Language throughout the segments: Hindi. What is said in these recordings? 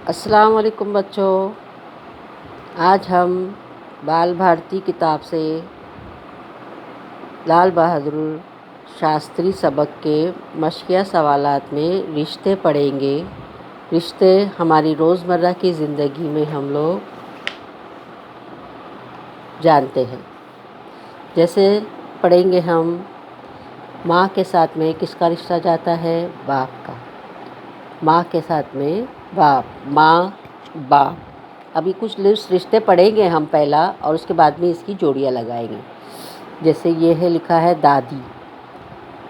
अस्सलाम वालेकुम बच्चों। आज हम बाल भारती किताब से लाल बहादुर शास्त्री सबक के मशकिया सवालात में रिश्ते पढ़ेंगे। रिश्ते हमारी रोज़मर्रा की ज़िंदगी में हम लोग जानते हैं। जैसे पढ़ेंगे हम, माँ के साथ में किसका रिश्ता जाता है? बाप का। माँ के साथ में बाप, माँ बाप। अभी कुछ लिस्ट रिश्ते पढ़ेंगे हम पहला, और उसके बाद में इसकी जोड़ियाँ लगाएंगे। जैसे ये है, लिखा है दादी।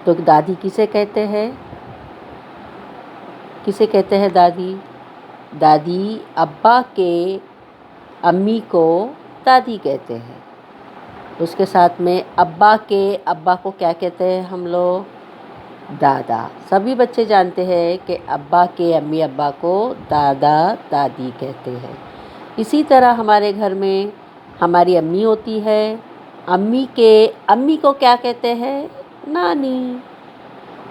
तो दादी किसे कहते हैं? किसे कहते हैं दादी? दादी अब्बा के अम्मी को दादी कहते हैं। उसके साथ में अब्बा के अब्बा को क्या कहते हैं हम लोग? दादा। सभी बच्चे जानते हैं कि अब्बा के अम्मी अब्बा को दादा दादी कहते हैं। इसी तरह हमारे घर में हमारी अम्मी होती है। अम्मी के अम्मी को क्या कहते हैं? नानी।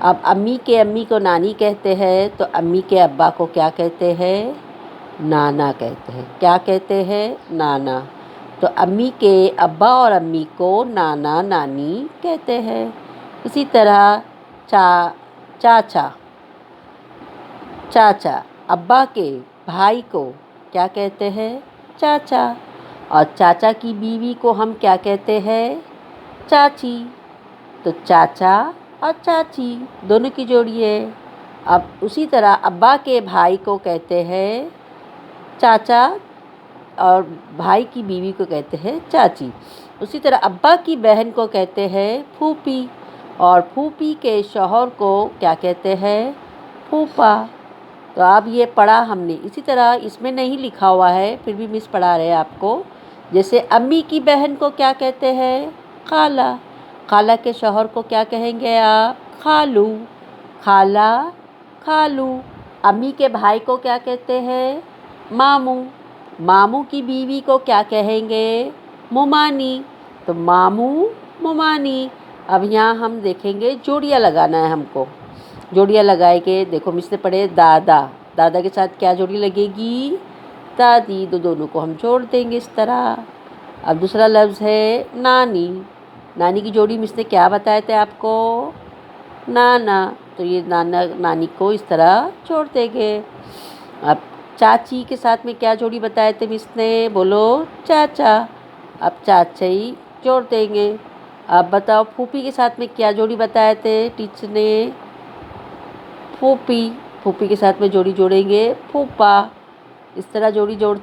अब अम्मी के अम्मी को नानी कहते हैं, तो अम्मी के अब्बा को क्या कहते हैं? नाना कहते हैं। क्या कहते हैं? नाना। तो अम्मी के अब्बा और अम्मी को नाना नानी कहते हैं। इसी तरह चाचा। चाचा अब्बा के भाई को क्या कहते हैं? चाचा। और चाचा की बीवी को हम क्या कहते हैं? चाची। तो चाचा और चाची दोनों की जोड़ी है। अब उसी तरह अब्बा के भाई को कहते हैं चाचा, और भाई की बीवी को कहते हैं चाची। उसी तरह अब्बा की बहन को कहते हैं फूफी, और फूफी के शौहर को क्या कहते हैं? फूफा। तो अब ये पढ़ा हमने। इसी तरह इसमें नहीं लिखा हुआ है, फिर भी मिस पढ़ा रहे हैं आपको। जैसे अम्मी की बहन को क्या कहते हैं? खाला। खाला के शौहर को क्या कहेंगे आप? खालू। खाला, खालू। अम्मी के भाई को क्या कहते हैं? मामू। मामू की बीवी को क्या कहेंगे? मुमानी। तो मामू, मुमानी। अब यहाँ हम देखेंगे, जोड़ियाँ लगाना है हमको। जोड़ियाँ लगाएंगे। देखो, मिस ने पढ़े दादा। दादा के साथ क्या जोड़ी लगेगी? दादी। तो दोनों को हम जोड़ देंगे इस तरह। अब दूसरा लफ्ज़ है नानी। नानी की जोड़ी मिस ने क्या बताए थे आपको? नाना। तो ये नाना नानी को इस तरह जोड़ देंगे। अब चाची के साथ में क्या जोड़ी बताए थे मिस ने? बोलो, चाचा। अब चाची जोड़ देंगे। अब बताओ, फूफी के साथ में क्या जोड़ी बताए थे टीचर ने? फूफी। फूफी के साथ में जोड़ी जोड़ेंगे फूफा। इस तरह जोड़ी जोड़ते